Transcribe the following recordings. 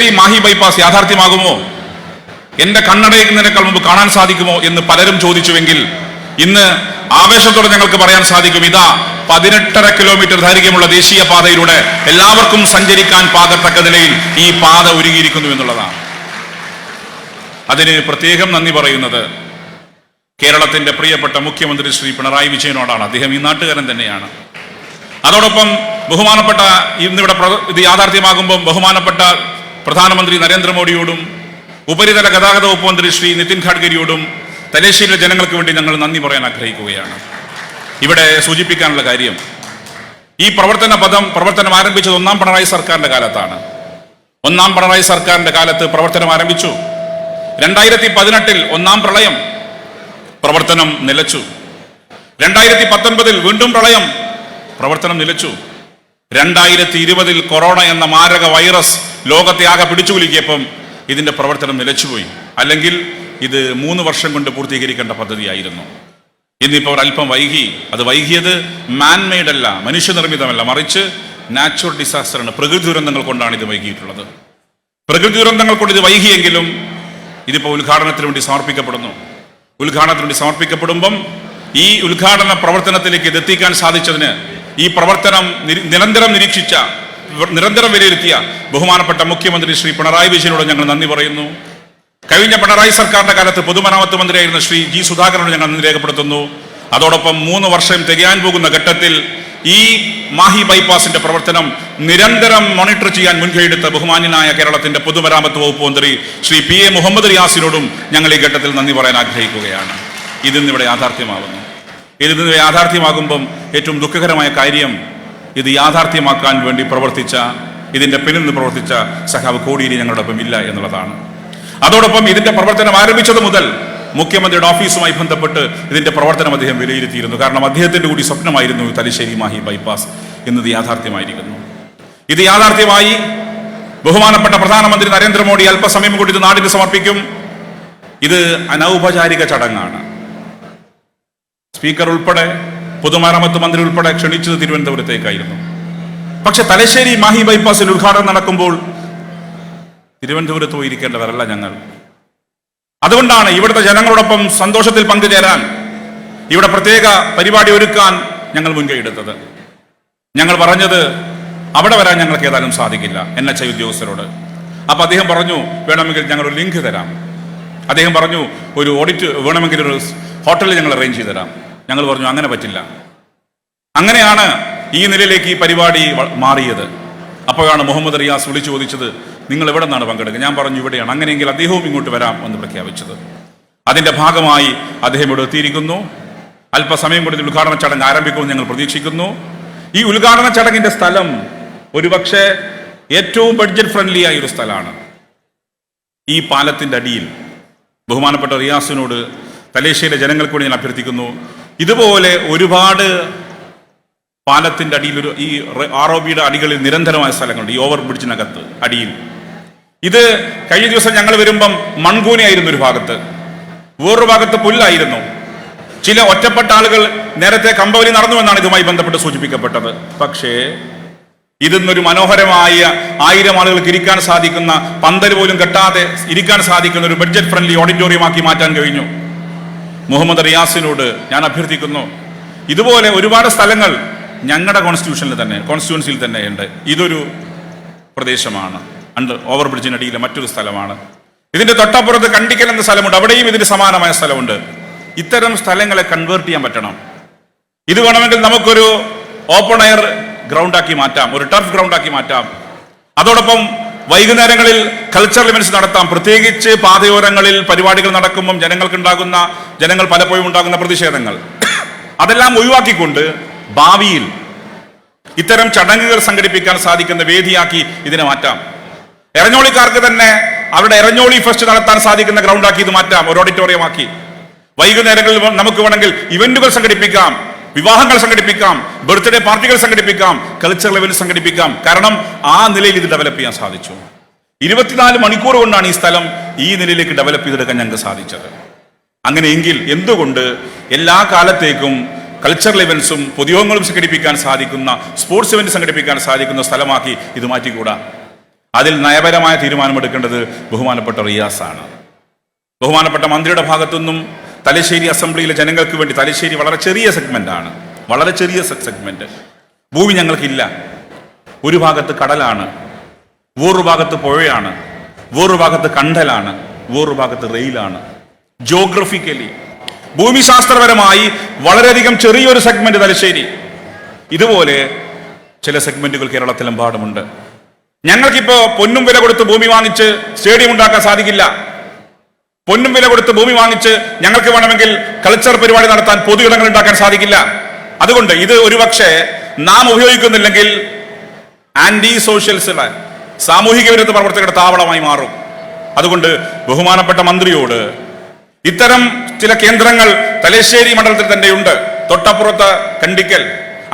Thalassery Mahe bypass യാഥാർത്ഥ്യമാകുമോ, എന്റെ കണ്ണടയുന്നതിനേക്കാൾ മുമ്പ് കാണാൻ സാധിക്കുമോ എന്ന് പലരും ചോദിച്ചുവെങ്കിൽ ഇന്ന് ആവേശത്തോടെ ഞങ്ങൾക്ക് പറയാൻ സാധിക്കും, ഇതാ 18.5 കിലോമീറ്റർ ദൈർഘ്യമുള്ള ദേശീയപാതയിലൂടെ എല്ലാവർക്കും സഞ്ചരിക്കാൻ പാകത്തക്ക നിലയിൽ ഈ പാത ഒരുങ്ങിയിരിക്കുന്നു എന്നുള്ളതാണ്. അതിന് പ്രത്യേകം നന്ദി പറയുന്നത് കേരളത്തിന്റെ പ്രിയപ്പെട്ട മുഖ്യമന്ത്രി ശ്രീ പിണറായി വിജയനോടാണ്. അദ്ദേഹം ഈ നാട്ടുകാരൻ തന്നെയാണ്. അതോടൊപ്പം ബഹുമാനപ്പെട്ട ഇന്നിവിടെ ഇത് യാഥാർത്ഥ്യമാകുമ്പം ബഹുമാനപ്പെട്ട പ്രധാനമന്ത്രി നരേന്ദ്രമോദിയോടും ഉപരിതല ഗതാഗത വകുപ്പ് മന്ത്രി ശ്രീ നിതിൻ ഗഡ്കരിയോടും തലശ്ശേരിയിലെ ജനങ്ങൾക്ക് വേണ്ടി ഞങ്ങൾ നന്ദി പറയാൻ ആഗ്രഹിക്കുകയാണ്. ഇവിടെ സൂചിപ്പിക്കാനുള്ള കാര്യം, ഈ പ്രവർത്തനം ആരംഭിച്ചത് ഒന്നാം പിണറായി സർക്കാരിന്റെ കാലത്താണ്. ഒന്നാം പിണറായി സർക്കാരിന്റെ കാലത്ത് പ്രവർത്തനം ആരംഭിച്ചു. 2018 ഒന്നാം പ്രളയം, പ്രവർത്തനം നിലച്ചു. 2019 വീണ്ടും പ്രളയം, പ്രവർത്തനം നിലച്ചു. 2020 കൊറോണ എന്ന മാരക വൈറസ് ലോകത്തെ ആകെ പിടിച്ചുകുലുക്കിയപ്പം ഇതിന്റെ പ്രവർത്തനം നിലച്ചുപോയി. അല്ലെങ്കിൽ ഇത് 3 വർഷം കൊണ്ട് പൂർത്തീകരിക്കേണ്ട പദ്ധതിയായിരുന്നു. ഇന്നിപ്പോൾ അല്പം വൈകി. അത് വൈകിയത് മാൻമെയ്ഡ് അല്ല, മനുഷ്യനിർമ്മിതമല്ല, മറിച്ച് നാച്ചുറൽ ഡിസാസ്റ്ററാണ്, പ്രകൃതി ദുരന്തങ്ങൾ കൊണ്ടാണ് ഇത് വൈകിയിട്ടുള്ളത്. പ്രകൃതി ദുരന്തങ്ങൾ കൊണ്ട് ഇത് വൈകിയെങ്കിലും ഇതിപ്പോൾ ഉദ്ഘാടനത്തിന് വേണ്ടി സമർപ്പിക്കപ്പെടുന്നു. ഉദ്ഘാടനത്തിന് വേണ്ടി സമർപ്പിക്കപ്പെടുമ്പം ഈ ഉദ്ഘാടന പ്രവർത്തനത്തിലേക്ക് ഇത് എത്തിക്കാൻ സാധിച്ചതിന് ഈ പ്രവർത്തനം നിരന്തരം വിലയിരുത്തിയ ബഹുമാനപ്പെട്ട മുഖ്യമന്ത്രി ശ്രീ പിണറായി വിജയനോട് ഞങ്ങൾ നന്ദി പറയുന്നു. കഴിഞ്ഞ പിണറായി സർക്കാരിന്റെ കാലത്ത് പൊതുമരാമത്ത് മന്ത്രിയായിരുന്ന ശ്രീ ജി സുധാകരനോട് ഞങ്ങൾ നന്ദി രേഖപ്പെടുത്തുന്നു. അതോടൊപ്പം 3 വർഷം തികയാൻ പോകുന്ന ഘട്ടത്തിൽ ഈ മാഹി ബൈപ്പാസിന്റെ പ്രവർത്തനം നിരന്തരം മോണിറ്റർ ചെയ്യാൻ മുൻകൈയെടുത്ത ബഹുമാന്യനായ കേരളത്തിന്റെ പൊതുമരാമത്ത് വകുപ്പ് മന്ത്രി ശ്രീ PA മുഹമ്മദ് റിയാസിനോടും ഞങ്ങൾ ഈ ഘട്ടത്തിൽ നന്ദി പറയാൻ ആഗ്രഹിക്കുകയാണ്. ഇതിന്നിവിടെ യാഥാർത്ഥ്യമാകുന്നു. ഇതിന്ന് യാഥാർത്ഥ്യമാകുമ്പം ഏറ്റവും ദുഃഖകരമായ കാര്യം, ഇത് യാഥാർത്ഥ്യമാക്കാൻ വേണ്ടി ഇതിന്റെ പിന്നിൽ നിന്ന് പ്രവർത്തിച്ച സഖാവ് കോടിയേരി ഞങ്ങളുടെ ഒപ്പം ഇല്ല എന്നുള്ളതാണ്. അതോടൊപ്പം ഇതിന്റെ പ്രവർത്തനം ആരംഭിച്ചത് മുതൽ മുഖ്യമന്ത്രിയുടെ ഓഫീസുമായി ബന്ധപ്പെട്ട് ഇതിന്റെ പ്രവർത്തനം അദ്ദേഹം വിലയിരുത്തിയിരുന്നു. കാരണം അദ്ദേഹത്തിന്റെ കൂടി സ്വപ്നമായിരുന്നു തലശ്ശേരി മാഹി ബൈപ്പാസ് എന്നത് യാഥാർത്ഥ്യമായിരിക്കുന്നു. ഇത് യാഥാർത്ഥ്യമായി ബഹുമാനപ്പെട്ട പ്രധാനമന്ത്രി നരേന്ദ്രമോദി അല്പസമയം കൂടി ഇത് നാടിന് സമർപ്പിക്കും. ഇത് അനൗപചാരിക ചടങ്ങാണ്. സ്പീക്കർ ഉൾപ്പെടെ പൊതുമരാമത്ത് മന്ത്രി ഉൾപ്പെടെ ക്ഷണിച്ചത് തിരുവനന്തപുരത്തേക്കായിരുന്നു. പക്ഷെ തലശ്ശേരി മാഹി ബൈപ്പാസിൽ ഉദ്ഘാടനം നടക്കുമ്പോൾ തിരുവനന്തപുരത്ത് പോയിരിക്കേണ്ടവരല്ല ഞങ്ങൾ. അതുകൊണ്ടാണ് ഇവിടുത്തെ ജനങ്ങളോടൊപ്പം സന്തോഷത്തിൽ പങ്കുചേരാൻ, ഇവിടെ പ്രത്യേക പരിപാടി ഒരുക്കാൻ ഞങ്ങൾ മുൻകൈയെടുത്തത്. ഞങ്ങൾ പറഞ്ഞത് അവിടെ വരാൻ ഞങ്ങൾക്ക് ഏതായാലും സാധിക്കില്ല NHI ഉദ്യോഗസ്ഥരോട്. അപ്പൊ അദ്ദേഹം പറഞ്ഞു, വേണമെങ്കിൽ ഞങ്ങൾ ഒരു ലിങ്ക് തരാം. അദ്ദേഹം പറഞ്ഞു, ഒരു ഓഡിറ്റ് വേണമെങ്കിൽ ഒരു ഹോട്ടലിൽ ഞങ്ങൾ അറേഞ്ച് ചെയ്ത് തരാം. ഞങ്ങൾ പറഞ്ഞു, അങ്ങനെ പറ്റില്ല. അങ്ങനെയാണ് ഈ നിലയിലേക്ക് ഈ പരിപാടി മാറിയത്. അപ്പോഴാണ് മുഹമ്മദ് റിയാസ് വിളിച്ചു ചോദിച്ചത്, നിങ്ങൾ എവിടെ നിന്നാണ് പങ്കെടുക്കുക? ഞാൻ പറഞ്ഞു, ഇവിടെയാണ്. അങ്ങനെയെങ്കിൽ അദ്ദേഹവും ഇങ്ങോട്ട് വരാം എന്ന് പ്രഖ്യാപിച്ചത്. അതിന്റെ ഭാഗമായി അദ്ദേഹം ഇവിടെ എത്തിയിരിക്കുന്നു. അല്പസമയം കൊണ്ട് ഉദ്ഘാടന ചടങ്ങ് ആരംഭിക്കുമെന്ന് ഞങ്ങൾ പ്രതീക്ഷിക്കുന്നു. ഈ ഉദ്ഘാടന ചടങ്ങിന്റെ സ്ഥലം ഒരുപക്ഷെ ഏറ്റവും ബഡ്ജറ്റ് ഫ്രണ്ട്ലി ആയ ഒരു സ്ഥലമാണ്. ഈ പാലത്തിന്റെ അടിയിൽ ബഹുമാനപ്പെട്ട റിയാസിനോട് തലശ്ശേരിയിലെ ജനങ്ങൾക്ക് വേണ്ടി ഞാൻ അഭ്യർത്ഥിക്കുന്നു, ഇതുപോലെ ഒരുപാട് പാലത്തിന്റെ അടിയിൽ ഈ ROBയുടെ അടികളിൽ നിരന്തരമായ സ്ഥലങ്ങളുണ്ട്. ഈ ഓവർ ബ്രിഡ്ജിനകത്ത് അടിയിൽ ഇത് കഴിഞ്ഞ ദിവസം ഞങ്ങൾ വരുമ്പം മൺകൂനയായിരുന്നു ഒരു ഭാഗത്ത്, വേറൊരു ഭാഗത്ത് പുല്ലായിരുന്നു. ചില ഒറ്റപ്പെട്ട ആളുകൾ നേരത്തെ കമ്പവലി നടന്നു എന്നാണ് ഇതുമായി ബന്ധപ്പെട്ട് സൂചിപ്പിക്കപ്പെട്ടത്. പക്ഷേ ഇതിന്നൊരു മനോഹരമായ 1000 ആളുകൾക്ക് ഇരിക്കാൻ സാധിക്കുന്ന, പന്തൽ പോലും കെട്ടാതെ ഇരിക്കാൻ സാധിക്കുന്ന ഒരു ബഡ്ജറ്റ് ഫ്രണ്ട്ലി ഓഡിറ്റോറിയമാക്കി മാറ്റാൻ കഴിഞ്ഞു. മുഹമ്മദ് റിയാസിനോട് ഞാൻ അഭ്യർത്ഥിക്കുന്നു, ഇതുപോലെ ഒരുപാട് സ്ഥലങ്ങൾ ഞങ്ങളുടെ കോൺസ്റ്റിറ്റ്യുവൻസിയിൽ തന്നെ ഉണ്ട്. ഇതൊരു പ്രദേശമാണ്, ഓവർ ബ്രിഡ്ജിനടിയിലെ മറ്റൊരു സ്ഥലമാണ്. ഇതിന്റെ തൊട്ടപ്പുറത്ത് കണ്ടിക്കൽ എന്ന സ്ഥലമുണ്ട്, അവിടെയും ഇതിന് സമാനമായ സ്ഥലമുണ്ട്. ഇത്തരം സ്ഥലങ്ങളെ കൺവേർട്ട് ചെയ്യാൻ പറ്റണം. ഇത് വേണമെങ്കിൽ നമുക്കൊരു ഓപ്പൺ എയർ ഗ്രൗണ്ടാക്കി മാറ്റാം, ഒരു ടർഫ് ഗ്രൗണ്ടാക്കി മാറ്റാം. അതോടൊപ്പം വൈകുന്നേരങ്ങളിൽ കൾച്ചറൽ ഇവന്റ്സ് നടത്താം. പ്രത്യേകിച്ച് പാതയോരങ്ങളിൽ പരിപാടികൾ നടക്കുമ്പം ജനങ്ങൾ പലപ്പോഴും ഉണ്ടാകുന്ന പ്രതിഷേധങ്ങൾ അതെല്ലാം ഒഴിവാക്കിക്കൊണ്ട് ഭാവിയിൽ ഇത്തരം ചടങ്ങുകൾ സംഘടിപ്പിക്കാൻ സാധിക്കുന്ന വേദിയാക്കി ഇതിനെ മാറ്റാം. എറഞ്ഞോളിക്കാർക്ക് തന്നെ അവരുടെ എറഞ്ഞോളി ഫെസ്റ്റ് നടത്താൻ സാധിക്കുന്ന ഗ്രൗണ്ടാക്കി ഇത് മാറ്റാം, ഒരു ഓഡിറ്റോറിയമാക്കി. വൈകുന്നേരങ്ങളിൽ നമുക്ക് വേണമെങ്കിൽ ഇവന്റുകൾ സംഘടിപ്പിക്കാം, വിവാഹങ്ങൾ സംഘടിപ്പിക്കാം, ബർത്ത്ഡേ പാർട്ടികൾ സംഘടിപ്പിക്കാം, കൾച്ചറൽ ഇവന്റ് സംഘടിപ്പിക്കാം. കാരണം ആ നിലയിൽ ഇത് ഡെവലപ്പ് ചെയ്യാൻ സാധിച്ചു. 24 മണിക്കൂർ കൊണ്ടാണ് ഈ സ്ഥലം ഈ നിലയിലേക്ക് ഡെവലപ്പ് ചെയ്തെടുക്കാൻ ഞങ്ങൾക്ക് സാധിച്ചത്. അങ്ങനെയെങ്കിൽ എന്തുകൊണ്ട് എല്ലാ കാലത്തേക്കും കൾച്ചറൽ ഇവന്റ്സും പൊതുയോഗങ്ങളും സംഘടിപ്പിക്കാൻ സാധിക്കുന്ന, സ്പോർട്സ് ഇവന്റ് സംഘടിപ്പിക്കാൻ സാധിക്കുന്ന സ്ഥലമാക്കി ഇത് മാറ്റിക്കൂടാ? അതിൽ നയപരമായ തീരുമാനമെടുക്കേണ്ടത് ബഹുമാനപ്പെട്ട റിയാസാണ്. ബഹുമാനപ്പെട്ട മന്ത്രിയുടെ ഭാഗത്തുനിന്നും തലശ്ശേരി അസംബ്ലിയിലെ ജനങ്ങൾക്ക് വേണ്ടി, തലശ്ശേരി വളരെ ചെറിയ സെഗ്മെന്റാണ്, വളരെ ചെറിയ സെഗ്മെന്റ്. ഭൂമി ഞങ്ങൾക്കില്ല. ഒരു ഭാഗത്ത് കടലാണ്, വേറൊരു ഭാഗത്ത് പുഴയാണ്, വേറൊരു ഭാഗത്ത് കണ്ടലാണ്, വേറൊരു ഭാഗത്ത് റെയിലാണ്. ജോഗ്രഫിക്കലി, ഭൂമിശാസ്ത്രപരമായി വളരെയധികം ചെറിയൊരു സെഗ്മെന്റ് തലശ്ശേരി. ഇതുപോലെ ചില സെഗ്മെന്റുകൾ കേരളത്തിലെമ്പാടുമുണ്ട്. ഞങ്ങൾക്കിപ്പോ പൊന്നും വില കൊടുത്ത് ഭൂമി വാങ്ങിച്ച് സ്റ്റേഡിയം ഉണ്ടാക്കാൻ സാധിക്കില്ല. പൊന്നും വില കൊടുത്ത് ഭൂമി വാങ്ങിച്ച് ഞങ്ങൾക്ക് വേണമെങ്കിൽ കൾച്ചർ പരിപാടി നടത്താൻ പൊതു ഇടങ്ങൾ ഉണ്ടാക്കാൻ സാധിക്കില്ല. അതുകൊണ്ട് ഇത് ഒരുപക്ഷെ നാം ഉപയോഗിക്കുന്നില്ലെങ്കിൽ ആന്റി സോഷ്യൽസുള്ള സാമൂഹിക വിരുദ്ധ പ്രവർത്തകരുടെ താവളമായി മാറും. അതുകൊണ്ട് ബഹുമാനപ്പെട്ട മന്ത്രിയോട്, ഇത്തരം ചില കേന്ദ്രങ്ങൾ തലശ്ശേരി മണ്ഡലത്തിൽ തന്നെയുണ്ട്. തൊട്ടപ്പുറത്ത് കണ്ടിക്കൽ,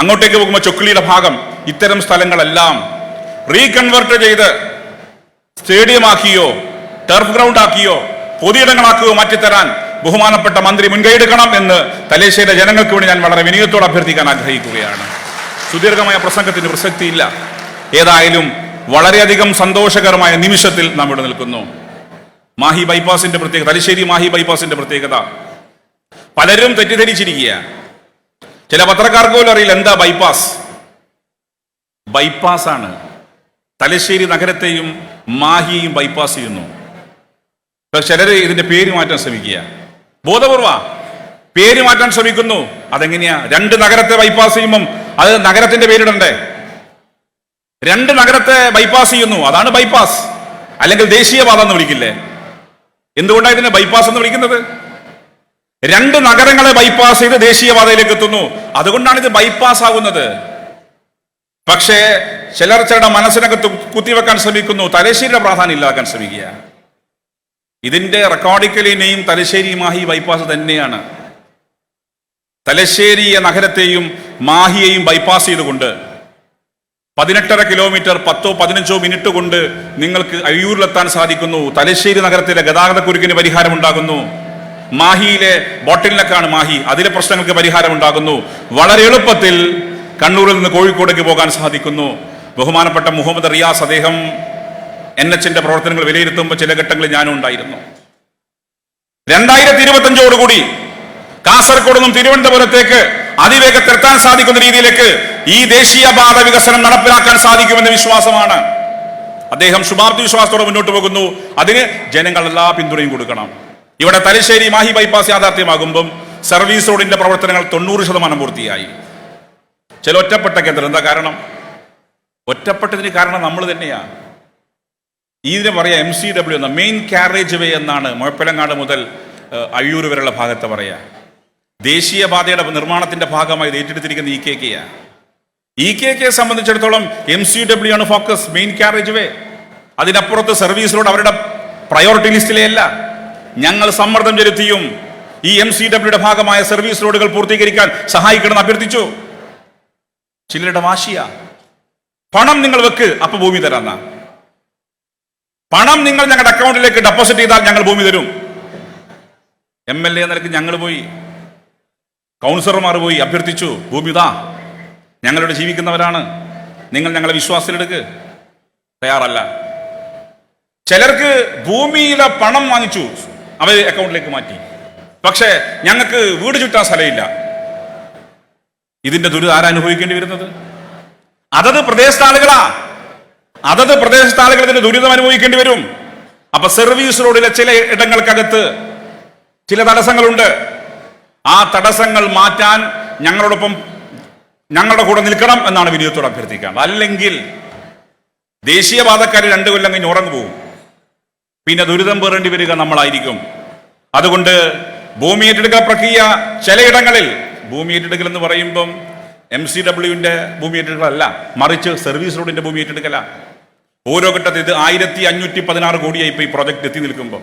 അങ്ങോട്ടേക്ക് പോകുമ്പോൾ ചൊക്ലിയുടെ ഭാഗം, ഇത്തരം സ്ഥലങ്ങളെല്ലാം റീകൺവേർട്ട് ചെയ്ത് സ്റ്റേഡിയം ആക്കിയോ ടർഫ് ഗ്രൗണ്ട് ആക്കിയോ പൊതുയിടങ്ങളാക്കുകയോ മാറ്റിത്തരാൻ ബഹുമാനപ്പെട്ട മന്ത്രി മുൻകൈയെടുക്കണം എന്ന് തലശ്ശേരി ജനങ്ങൾക്ക് വേണ്ടി ഞാൻ വളരെ വിനയത്തോടെ അഭ്യർത്ഥിക്കാൻ ആഗ്രഹിക്കുകയാണ്. സുദീർഘമായ പ്രസംഗത്തിന് പ്രസക്തിയില്ല. ഏതായാലും വളരെയധികം സന്തോഷകരമായ നിമിഷത്തിൽ നാം ഇവിടെ നിൽക്കുന്നു. മാഹി ബൈപ്പാസിന്റെ പ്രത്യേകത, തലശ്ശേരി മാഹി ബൈപ്പാസിന്റെ പ്രത്യേകത പലരും തെറ്റിദ്ധരിച്ചിരിക്കുക. ചില പത്രക്കാർക്ക് പോലും അറിയില്ല എന്താ ബൈപ്പാസ്. ബൈപ്പാസ് ആണ്. തലശ്ശേരി നഗരത്തെയും മാഹിയെയും ബൈപ്പാസ് ചെയ്യുന്നു. ചിലര് ഇതിന്റെ പേര് മാറ്റാൻ ശ്രമിക്കുക, ബോധപൂർവ പേര് മാറ്റാൻ ശ്രമിക്കുന്നു. അതെങ്ങനെയാ? രണ്ട് നഗരത്തെ ബൈപ്പാസ് ചെയ്യുമ്പം അത് നഗരത്തിന്റെ പേരിടണ്ടേ? രണ്ട് നഗരത്തെ ബൈപ്പാസ് ചെയ്യുന്നു, അതാണ് ബൈപ്പാസ്. അല്ലെങ്കിൽ ദേശീയപാത എന്ന് വിളിക്കില്ലേ? എന്തുകൊണ്ടാണ് ഇതിനെ ബൈപ്പാസ് എന്ന് വിളിക്കുന്നത്? രണ്ട് നഗരങ്ങളെ ബൈപ്പാസ് ചെയ്ത് ദേശീയപാതയിലേക്ക് എത്തുന്നു, അതുകൊണ്ടാണ് ഇത് ബൈപ്പാസ് ആകുന്നത്. പക്ഷേ ചിലർ ചിലരുടെ മനസ്സിനകത്ത് കുത്തിവെക്കാൻ ശ്രമിക്കുന്നു, തലശ്ശേരിയുടെ പ്രാധാന്യം ഇല്ലാക്കാൻ ശ്രമിക്കുക. ഇതിന്റെ recordically name Thalassery Mahe bypass തന്നെയാണ്. തലശ്ശേരി നഗരത്തെയും മാഹിയെയും ബൈപ്പാസ് ചെയ്തുകൊണ്ട് 18.5 കിലോമീറ്റർ 10-15 മിനിറ്റ് കൊണ്ട് നിങ്ങൾക്ക് അയ്യൂരിലെത്താൻ സാധിക്കുന്നു. തലശ്ശേരി നഗരത്തിലെ ഗതാഗത കുരുക്കിന് പരിഹാരം ഉണ്ടാകുന്നു. മാഹിയിലെ ബോട്ടിൽ നെക്കാണ് മാഹി, അതിലെ പ്രശ്നങ്ങൾക്ക് പരിഹാരം ഉണ്ടാകുന്നു. വളരെ എളുപ്പത്തിൽ കണ്ണൂരിൽ നിന്ന് കോഴിക്കോടേക്ക് പോകാൻ സാധിക്കുന്നു. ബഹുമാനപ്പെട്ട മുഹമ്മദ് റിയാസ്, അദ്ദേഹം NH-ന്റെ പ്രവർത്തനങ്ങൾ വിലയിരുത്തുമ്പോൾ ചില ഘട്ടങ്ങളിൽ ഞാനും ഉണ്ടായിരുന്നു. 2025 കാസർഗോഡ് നിന്നും തിരുവനന്തപുരത്തേക്ക് അതിവേഗത്തിൽ എത്താൻ സാധിക്കുന്ന രീതിയിലേക്ക് ഈ ദേശീയപാത വികസനം നടപ്പിലാക്കാൻ സാധിക്കുമെന്ന വിശ്വാസമാണ്. അദ്ദേഹം ശുഭാപ്തി വിശ്വാസത്തോടെ മുന്നോട്ട് പോകുന്നു. അതിന് ജനങ്ങൾ എല്ലാ പിന്തുണയും കൊടുക്കണം. ഇവിടെ തലശ്ശേരി മാഹി ബൈപ്പാസ് യാഥാർത്ഥ്യമാകുമ്പം സർവീസ് റോഡിന്റെ പ്രവർത്തനങ്ങൾ 90% പൂർത്തിയായി. ചില ഒറ്റപ്പെട്ട കേന്ദ്രം. എന്താ കാരണം? ഒറ്റപ്പെട്ടതിന് കാരണം നമ്മൾ തന്നെയാണ്. ഇതിനെ പറയാ MCW എന്ന മെയിൻ കാരേജ് വേ എന്നാണ്. മുഴപ്പിലങ്ങാട് മുതൽ അയ്യൂർ വരെയുള്ള ഭാഗത്ത് പറയാ. ദേശീയപാതയുടെ നിർമ്മാണത്തിന്റെ ഭാഗമായി ഏറ്റെടുത്തിരിക്കുന്ന EKK സംബന്ധിച്ചിടത്തോളം MCW ആണ് ഫോക്കസ്, മെയിൻ കാരേജ് വേ. അതിനപ്പുറത്ത് സർവീസ് റോഡ് അവരുടെ പ്രയോറിറ്റി ലിസ്റ്റിലേ അല്ല. ഞങ്ങൾ സമ്മർദ്ദം ചെലുത്തിയും ഈ MCWയുടെ ഭാഗമായ സർവീസ് റോഡുകൾ പൂർത്തീകരിക്കാൻ സഹായിക്കണമെന്ന് അഭ്യർത്ഥിച്ചു. ചിലരുടെ വാശിയ, പണം നിങ്ങൾ വെക്ക് അപ്പൊ ഭൂമി തരാന്ന. പണം നിങ്ങൾ ഞങ്ങളുടെ അക്കൗണ്ടിലേക്ക് ഡെപ്പോസിറ്റ് ചെയ്താൽ ഞങ്ങൾ ഭൂമി തരും. MLA നിലക്ക് ഞങ്ങൾ പോയി, കൗൺസിലർമാർ പോയി അഭ്യർത്ഥിച്ചു, ഭൂമി ഇതാ, ഞങ്ങളിവിടെ ജീവിക്കുന്നവരാണ്, നിങ്ങൾ ഞങ്ങളെ വിശ്വാസത്തിലെടുക്ക്. തയ്യാറല്ല. ചിലർക്ക് ഭൂമിയിലെ പണം വാങ്ങിച്ചു, അവർ അക്കൗണ്ടിലേക്ക് മാറ്റി. പക്ഷേ ഞങ്ങൾക്ക് വീട് ചുറ്റാൻ സ്ഥലമില്ല. ഇതിന്റെ ദുരിതം ആരനുഭവിക്കേണ്ടി വരുന്നത്? അതത് പ്രദേശത്തെ ആളുകളാ. അതത് പ്രദേശത്തെ ആളുകൾ ഇതിന്റെ ദുരിതം അനുഭവിക്കേണ്ടി വരും. അപ്പൊ സർവീസ് റോഡിലെ ചില ഇടങ്ങൾക്കകത്ത് ചില തടസ്സങ്ങളുണ്ട്. ആ തടസ്സങ്ങൾ മാറ്റാൻ ഞങ്ങളോടൊപ്പം, ഞങ്ങളുടെ കൂടെ നിൽക്കണം എന്നാണ് വിനയത്തോട് അഭ്യർത്ഥിക്കുന്നത്. അല്ലെങ്കിൽ ദേശീയപാതക്കാർ 2 കൊല്ലം കഴിഞ്ഞ് ഉറങ്ങു പോകും. പിന്നെ ദുരിതം പേറേണ്ടി വരിക നമ്മളായിരിക്കും. അതുകൊണ്ട് ഭൂമി ഏറ്റെടുക്കൽ പ്രക്രിയ ചിലയിടങ്ങളിൽ, ഭൂമി ഏറ്റെടുക്കൽ എന്ന് പറയുമ്പം MCWന്റെ ഭൂമി ഏറ്റെടുക്കലല്ല, മറിച്ച് സർവീസ് റോഡിന്റെ ഭൂമി ഏറ്റെടുക്കല. ഓരോ ഘട്ടത്തിൽ ഇത് 1516 കോടിയായി ഇപ്പൊ ഈ പ്രോജക്ട് എത്തി നിൽക്കുമ്പോൾ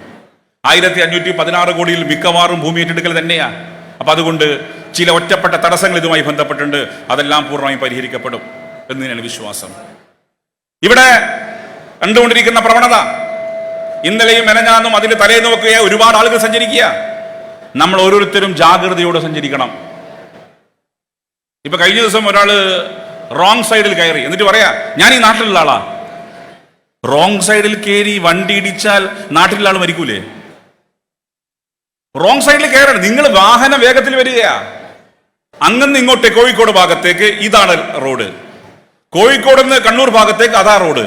1516 കോടിയിൽ മിക്കവാറും ഭൂമി ഏറ്റെടുക്കൽ തന്നെയാ. അപ്പൊ അതുകൊണ്ട് ചില ഒറ്റപ്പെട്ട തടസ്സങ്ങൾ ഇതുമായി ബന്ധപ്പെട്ടുണ്ട്. അതെല്ലാം പൂർണ്ണമായും പരിഹരിക്കപ്പെടും എന്ന് തന്നെയാണ് വിശ്വാസം. ഇവിടെ കണ്ടുകൊണ്ടിരിക്കുന്ന പ്രവണത, ഇന്നലെയും മെനഞ്ഞാന്നും അതിന് തലേ നോക്കുക ഒരുപാട് ആളുകൾ സഞ്ചരിക്കുക. നമ്മൾ ഓരോരുത്തരും ജാഗ്രതയോടെ സഞ്ചരിക്കണം. ഇപ്പൊ കഴിഞ്ഞ ദിവസം ഒരാള് റോങ് സൈഡിൽ കയറി, എന്നിട്ട് പറയാ ഞാൻ ഈ നാട്ടിലുള്ള ആളാ, റോങ് സൈഡിൽ കയറി വണ്ടി ഇടിച്ചാൽ നാട്ടിലുള്ള ആൾ മരിക്കൂലേ? റോങ് സൈഡിൽ കയറണം. നിങ്ങൾ വാഹന വേഗത്തിൽ വരികയാ, അങ്ങനെ ഇങ്ങോട്ട് കോഴിക്കോട് ഭാഗത്തേക്ക് ഇതാണ് റോഡ്, കോഴിക്കോട് നിന്ന് കണ്ണൂർ ഭാഗത്തേക്ക് അതാ റോഡ്.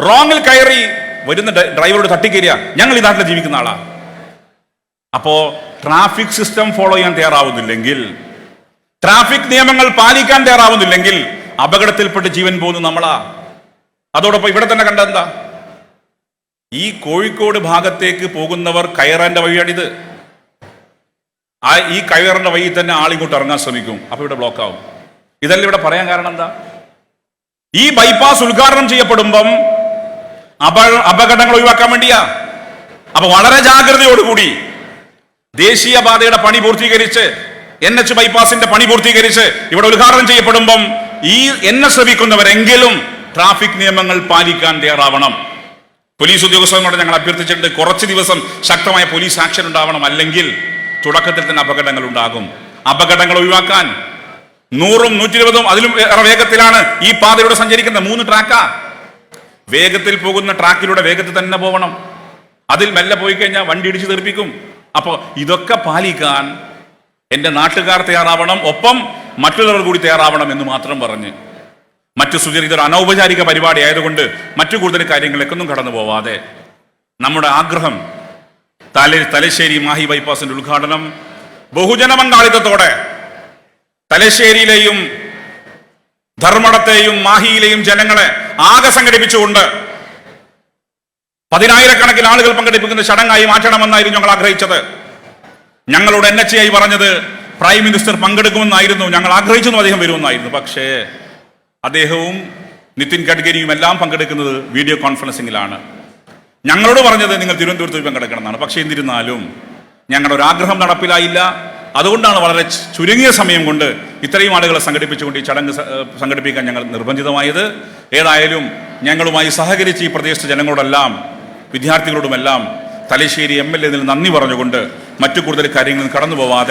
റോങ്ങിൽ കയറി വരുന്ന ഡ്രൈവറോട് തട്ടിക്കയറിയ ഞങ്ങൾ ഈ നാട്ടിൽ ജീവിക്കുന്ന ആളാ. അപ്പോ ട്രാഫിക് സിസ്റ്റം ഫോളോ ചെയ്യാൻ തയ്യാറാവുന്നില്ലെങ്കിൽ, ട്രാഫിക് നിയമങ്ങൾ പാലിക്കാൻ തയ്യാറാവുന്നില്ലെങ്കിൽ അപകടത്തിൽപ്പെട്ട് ജീവൻ പോകുന്നു നമ്മളാ. അതോടൊപ്പം ഇവിടെ തന്നെ കണ്ടെന്താ, ഈ കോഴിക്കോട് ഭാഗത്തേക്ക് പോകുന്നവർ കയറേണ്ട വഴിയാണിത്. ഈ കയറേണ്ട വഴി തന്നെ ആളിങ്ങോട്ട് ഇറങ്ങാൻ ശ്രമിക്കും, അപ്പൊ ഇവിടെ ബ്ലോക്ക് ആവും. ഇതല്ല ഇവിടെ പറയാൻ കാരണം എന്താ? ഈ ബൈപ്പാസ് ഉദ്ഘാടനം ചെയ്യപ്പെടുമ്പം അപകടങ്ങൾ ഒഴിവാക്കാൻ വേണ്ടിയാ. അപ്പൊ വളരെ ജാഗ്രതയോടുകൂടി ദേശീയപാതയുടെ പണി പൂർത്തീകരിച്ച്, NH ബൈപ്പാസിന്റെ പണി പൂർത്തീകരിച്ച് ഇവിടെ ഉദ്ഘാടനം ചെയ്യപ്പെടുമ്പം ഈ എന്നെ ശ്രമിക്കുന്നവരെങ്കിലും ട്രാഫിക് നിയമങ്ങൾ പാലിക്കാൻ തയ്യാറാവണം. പോലീസ് ഉദ്യോഗസ്ഥരോട് ഞങ്ങൾ അഭ്യർത്ഥിച്ചിട്ടുണ്ട്, കുറച്ച് ദിവസം ശക്തമായ പോലീസ് ആക്ഷൻ ഉണ്ടാവണം, അല്ലെങ്കിൽ തുടക്കത്തിൽ തന്നെ അപകടങ്ങൾ ഉണ്ടാകും. അപകടങ്ങൾ ഒഴിവാക്കാൻ 100ഉം 120ഉം അതിലും ഏറെ വേഗത്തിലാണ് ഈ പാതയിലൂടെ സഞ്ചരിക്കുന്നത്. 3 ട്രാക്കാ. വേഗത്തിൽ പോകുന്ന ട്രാക്കിലൂടെ വേഗത്തിൽ തന്നെ പോകണം. അതിൽ മെല്ലെ പോയി കഴിഞ്ഞാൽ വണ്ടി ഇടിച്ചു തെറിപ്പിക്കും. അപ്പോൾ ഇതൊക്കെ പാലിക്കാൻ എൻ്റെ നാട്ടുകാർ തയ്യാറാവണം, ഒപ്പം മറ്റുള്ളവർ കൂടി തയ്യാറാവണം എന്ന് മാത്രം പറഞ്ഞ് മറ്റു ഇതൊരു അനൗപചാരിക പരിപാടി ആയതുകൊണ്ട് മറ്റു കൂടുതൽ കാര്യങ്ങളിലേക്കൊന്നും കടന്നു പോവാതെ നമ്മുടെ ആഗ്രഹം തലശ്ശേരി മാഹി ബൈപ്പാസിന്റെ ഉദ്ഘാടനം ബഹുജന പങ്കാളിത്തത്തോടെ തലശ്ശേരിയിലെയും ധർമ്മടത്തെയും മാഹിയിലെയും ജനങ്ങളെ ആകെ സംഘടിപ്പിച്ചുകൊണ്ട് 10,000-കണക്കിന് ആളുകൾ പങ്കെടുപ്പിക്കുന്ന ചടങ്ങായി മാറ്റണമെന്നായിരുന്നു ഞങ്ങൾ ആഗ്രഹിച്ചത്. ഞങ്ങളോട് NHA പറഞ്ഞത് പ്രൈം മിനിസ്റ്റർ പങ്കെടുക്കുമെന്നായിരുന്നു, ഞങ്ങൾ ആഗ്രഹിച്ചെന്നും അദ്ദേഹം വരുമെന്നായിരുന്നു. പക്ഷേ അദ്ദേഹവും നിതിൻ ഗഡ്കരിയും എല്ലാം പങ്കെടുക്കുന്നത് വീഡിയോ കോൺഫറൻസിങ്ങിലാണ്. ഞങ്ങളോട് പറഞ്ഞത് നിങ്ങൾ തിരുവനന്തപുരത്ത് പങ്കെടുക്കണം എന്നാണ്. പക്ഷേ എന്നിരുന്നാലും ഞങ്ങളുടെ ഒരു ആഗ്രഹം നടപ്പിലായില്ല. അതുകൊണ്ടാണ് വളരെ ചുരുങ്ങിയ സമയം കൊണ്ട് ഇത്രയും ആളുകളെ സംഘടിപ്പിച്ചുകൊണ്ട് ഈ ചടങ്ങ് സംഘടിപ്പിക്കാൻ ഞങ്ങൾ നിർബന്ധിതമായത്. ഏതായാലും ഞങ്ങളുമായി സഹകരിച്ച് ഈ പ്രദേശത്തെ ജനങ്ങളോടെല്ലാം വിദ്യാർത്ഥികളോടുമെല്ലാം തലശ്ശേരി MLA നന്ദി പറഞ്ഞുകൊണ്ട് മറ്റു കൂടുതൽ കാര്യങ്ങളിൽ കടന്നു പോവാതെ